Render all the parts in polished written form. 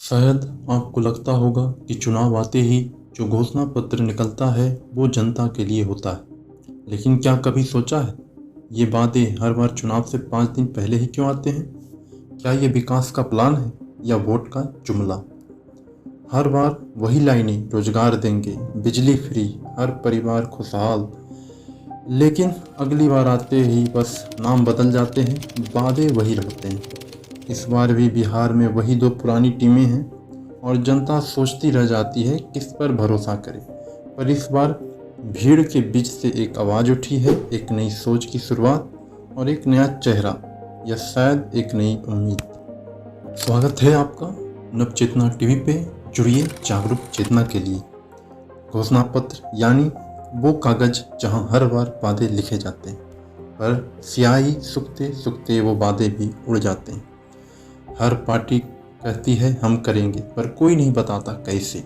शायद आपको लगता होगा कि चुनाव आते ही जो घोषणा पत्र निकलता है वो जनता के लिए होता है। लेकिन क्या कभी सोचा है ये वादे हर बार चुनाव से 5 दिन पहले ही क्यों आते हैं? क्या ये विकास का प्लान है या वोट का जुमला? हर बार वही लाइनें, रोजगार देंगे, बिजली फ्री, हर परिवार खुशहाल। लेकिन अगली बार आते ही बस नाम बदल जाते हैं, वादे वही रहते हैं। इस बार भी बिहार में वही दो पुरानी टीमें हैं और जनता सोचती रह जाती है किस पर भरोसा करे। पर इस बार भीड़ के बीच से एक आवाज़ उठी है, एक नई सोच की शुरुआत और एक नया चेहरा या शायद एक नई उम्मीद। स्वागत है आपका नवचेतना टीवी पे। जुड़िए जागरूक चेतना के लिए। घोषणा पत्र यानी वो कागज जहां हर बार वादे लिखे जाते हैं, पर स्याही सूखते सूखते वो वादे भी उड़ जाते हैं। हर पार्टी कहती है हम करेंगे, पर कोई नहीं बताता कैसे।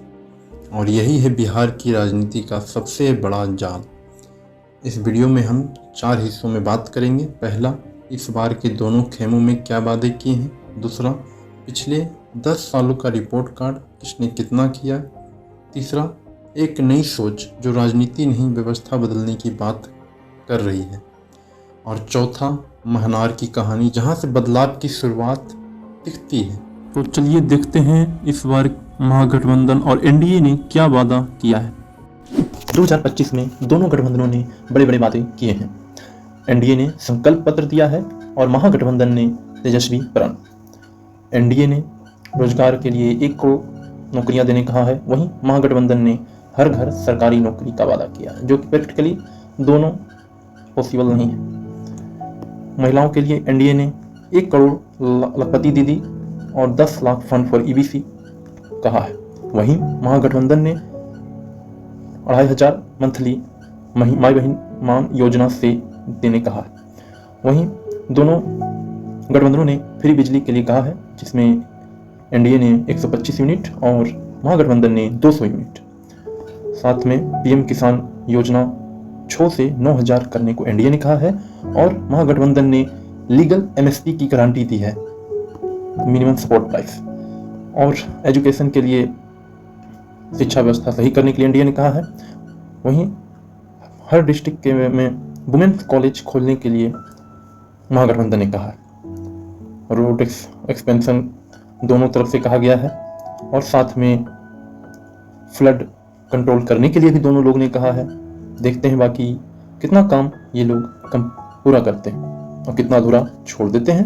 और यही है बिहार की राजनीति का सबसे बड़ा जाल। इस वीडियो में हम 4 हिस्सों में बात करेंगे। पहला, इस बार के दोनों खेमों में क्या वादे किए हैं। दूसरा, पिछले 10 सालों का रिपोर्ट कार्ड, किसने कितना किया। तीसरा, एक नई सोच जो राजनीति नहीं व्यवस्था बदलने की बात कर रही है। और चौथा, महनार की कहानी जहां से बदलाव की शुरुआत दिखती है। तो चलिए देखते हैं इस बार महागठबंधन और एनडीए ने क्या वादा किया है। 2025 में दोनों गठबंधनों ने बड़े बड़े वादे किए हैं। एनडीए ने संकल्प पत्र दिया है और महागठबंधन ने तेजस्वी प्रण। एनडीए ने रोजगार के लिए 1 करोड़ नौकरियां देने कहा है, वहीं महागठबंधन ने हर घर सरकारी नौकरी का वादा किया है, जो कि प्रैक्टिकली दोनों पॉसिबल नहीं है। महिलाओं के लिए एनडीए ने 1 करोड़ लखपति दीदी और 10 लाख फंड फॉर ईबीसी कहा है, वहीं महागठबंधन ने 2500 मंथली माई बहन मान योजना से देने कहा है। वहीं दोनों गठबंधनों ने फ्री बिजली के लिए कहा है, जिसमें एनडीए ने 125 यूनिट और महागठबंधन ने 200 यूनिट। साथ में पीएम किसान योजना 6 से 9000 करने को एनडीए ने कहा है और महागठबंधन ने लीगल एमएसपी की गारंटी दी है, मिनिमम सपोर्ट प्राइस। और एजुकेशन के लिए शिक्षा व्यवस्था सही करने के लिए एनडीए ने कहा है। वहीं हर डिस्ट्रिक्ट के में वुमेन्स कॉलेज खोलने के लिए महागठबंधन ने कहा है। रोड एक्सपेंशन दोनों तरफ से कहा गया है और साथ में फ्लड कंट्रोल करने के लिए भी दोनों लोग ने कहा है। देखते हैं बाकी कितना काम ये लोग पूरा करते हैं और कितना अधूरा छोड़ देते हैं।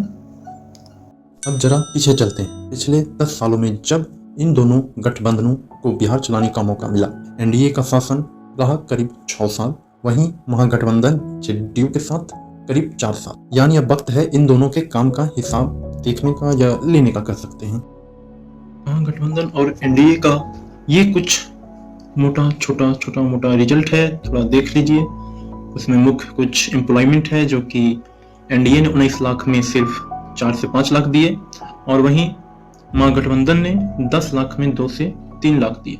अब जरा पीछे चलते हैं। पिछले 10 सालों में जब इन दोनों गठबंधनों को बिहार चलाने का मौका मिला, एनडीए का शासन रहा करीब 6 साल, वहीं महागठबंधन जेडीयू के साथ करीब 4 साल। यानी अब वक्त है इन दोनों के काम का हिसाब देखने का या लेने का, कर सकते हैं। महागठबंधन और एनडीए का ये कुछ छोटा मोटा रिजल्ट है, थोड़ा देख लीजिए। उसमें मुख्य कुछ एम्प्लॉयमेंट है, जो कि एनडीए ने 19 लाख में सिर्फ 4 से 5 लाख दिए और वहीं महागठबंधन ने 10 लाख में 2 से 3 लाख दिए।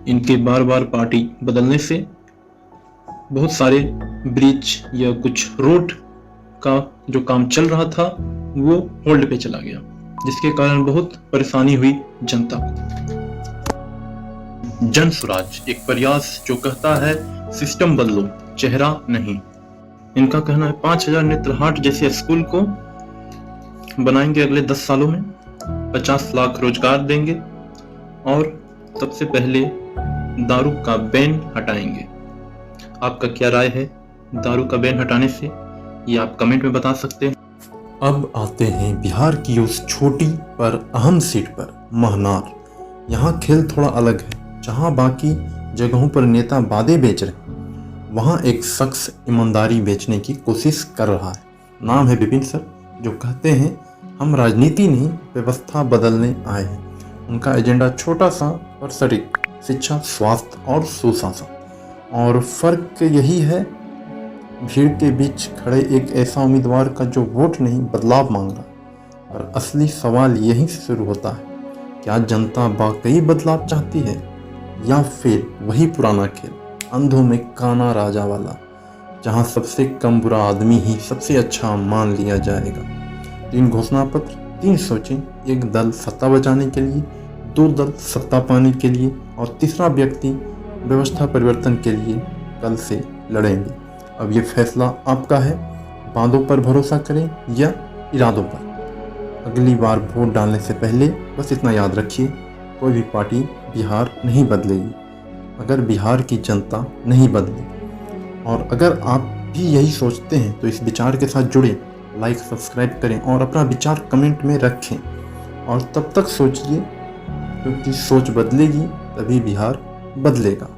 इनके बार बार पार्टी बदलने से बहुत सारे ब्रिज या कुछ रोड का जो काम चल रहा था वो होल्ड पे चला गया, जिसके कारण बहुत परेशानी हुई जनता को। जन स्वराज एक प्रयास जो कहता है सिस्टम बदलो, चेहरा नहीं। इनका कहना है 5000 नेत्रहाट जैसे स्कूल को बनाएंगे अगले 10 सालों में, 50 लाख रोजगार देंगे और सबसे पहले दारू का बैन हटाएंगे। आपका क्या राय है दारू का बैन हटाने से, ये आप कमेंट में बता सकते हैं। अब आते हैं बिहार की उस छोटी पर अहम सीट पर, महनार। यहाँ खेल थोड़ा अलग है। जहाँ बाकी जगहों पर नेता वादे बेच रहे हैं, वहाँ एक शख्स ईमानदारी बेचने की कोशिश कर रहा है। नाम है विपिन सर, जो कहते हैं हम राजनीति नहीं व्यवस्था बदलने आए हैं। उनका एजेंडा छोटा सा पर सटीक, शिक्षा, स्वास्थ्य और सुशासन। और फर्क यही है, भीड़ के बीच खड़े एक ऐसा उम्मीदवार का जो वोट नहीं बदलाव मांग रहा। और असली सवाल यहीं से शुरू होता है, क्या जनता वाकई बदलाव चाहती है या फिर वही पुराना खेल, अंधों में काना राजा वाला, जहां सबसे कम बुरा आदमी ही सबसे अच्छा मान लिया जाएगा। इन घोषणा पत्र 3 सोचें, एक दल सत्ता बचाने के लिए, 2 दल सत्ता पाने के लिए और तीसरा व्यक्ति व्यवस्था परिवर्तन के लिए कल से लड़ेंगे। अब ये फैसला आपका है, वादों पर भरोसा करें या इरादों पर। अगली बार वोट डालने से पहले बस इतना याद रखिए, कोई भी पार्टी बिहार नहीं बदलेगी अगर बिहार की जनता नहीं बदली। और अगर आप भी यही सोचते हैं तो इस विचार के साथ जुड़े, लाइक सब्सक्राइब करें और अपना विचार कमेंट में रखें। और तब तक सोचिए, क्योंकि सोच बदलेगी तभी बिहार बदलेगा।